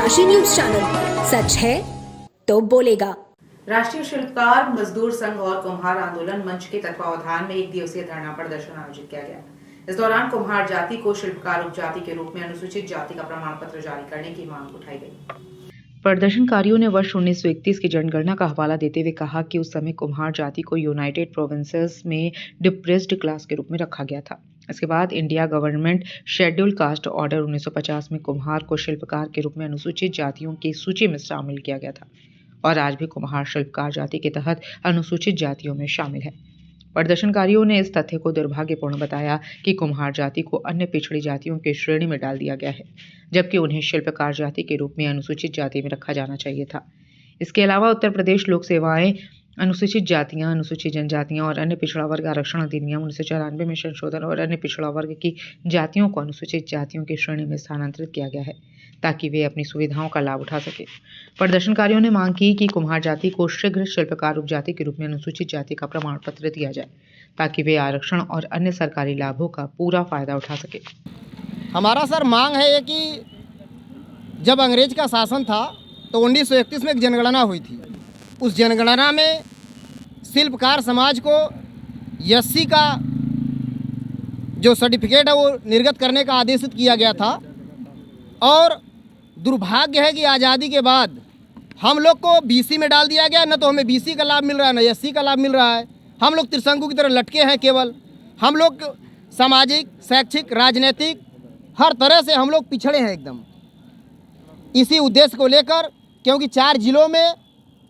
डनकाशी news channel, सच है तो बोलेगा। राष्ट्रीय शिल्पकार मजदूर संघ और कुम्हार आंदोलन मंच के तत्वावधान में 1 दिवसीय धरना प्रदर्शन आयोजित किया गया। इस दौरान कुम्हार जाति को शिल्पकार उपजाति के रूप में अनुसूचित जाति का प्रमाण पत्र जारी करने की मांग उठाई गई। प्रदर्शनकारियों ने वर्ष 1931 की जनगणना का हवाला देते हुए कहा कि उस समय कुम्हार जाति को यूनाइटेड प्रोविंसेस में डिप्रेस्ड क्लास के रूप में रखा गया था। इसके बाद India government schedule caste order 1950 में कुम्हार को शिल्पकार के रूप में अनुसूचित जातियों की सूची में शामिल किया गया था और आज भी कुम्हार शिल्पकार जाति के तहत अनुसूचित जातियों में शामिल है। प्रदर्शनकारियों ने इस तथ्य को दुर्भाग्यपूर्ण बताया कि कुम्हार जाति को अन्य पिछड़ी जातियों की श्रेणी में डाल दिया गया है, जबकि उन्हें शिल्पकार जाति के रूप में अनुसूचित जाति में रखा जाना चाहिए था। इसके अलावा उत्तर प्रदेश लोक सेवाएं अनुसूचित जातियां, अनुसूचित जनजातियां और अन्य पिछड़ा वर्ग आरक्षण अधिनियम 1994 में संशोधन और अन्य पिछड़ा वर्ग की जातियों को अनुसूचित जातियों की श्रेणी में स्थानांतरित किया गया है ताकि वे अपनी सुविधाओं का लाभ उठा सके। प्रदर्शनकारियों ने मांग की कि कुम्हार जाति को शीघ्र शिल्पकार उपजाति के रूप में अनुसूचित जाति का प्रमाण पत्र दिया जाए ताकि वे आरक्षण और अन्य सरकारी लाभों का पूरा फायदा उठा सके। हमारा सर मांग है ये कि जब अंग्रेज का शासन था तो 1931 में एक जनगणना हुई थी। उस जनगणना में शिल्पकार समाज को एससी का जो सर्टिफिकेट है वो निर्गत करने का आदेशित किया गया था और दुर्भाग्य है कि आज़ादी के बाद हम लोग को बीसी में डाल दिया गया। न तो हमें बीसी का लाभ मिल रहा है न एससी का लाभ मिल रहा है। हम लोग त्रिशंकु की तरह लटके हैं। केवल हम लोग सामाजिक, शैक्षिक, राजनीतिक हर तरह से हम लोग पिछड़े हैं एकदम। इसी उद्देश्य को लेकर, क्योंकि 4 जिलों में,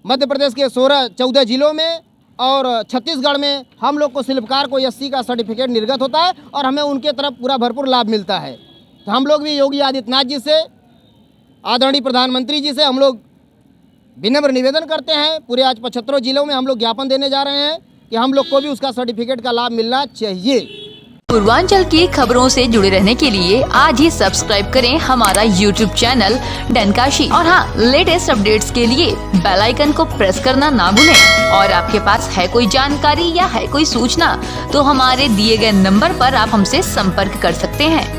मध्य प्रदेश के 14 जिलों में और छत्तीसगढ़ में हम लोग को शिल्पकार को एससी का सर्टिफिकेट निर्गत होता है और हमें उनके तरफ पूरा भरपूर लाभ मिलता है। तो हम लोग भी योगी आदित्यनाथ जी से, आदरणीय प्रधानमंत्री जी से हम लोग विनम्र निवेदन करते हैं। पूरे आज 75 जिलों में हम लोग ज्ञापन देने जा रहे हैं कि हम लोग को भी उसका सर्टिफिकेट का लाभ मिलना चाहिए। पूर्वांचल की खबरों से जुड़े रहने के लिए आज ही सब्सक्राइब करें हमारा YouTube चैनल डनकाशी और हाँ, लेटेस्ट अपडेट्स के लिए बेल आइकन को प्रेस करना ना भूलें। और आपके पास है कोई जानकारी या है कोई सूचना तो हमारे दिए गए नंबर पर आप हमसे संपर्क कर सकते हैं।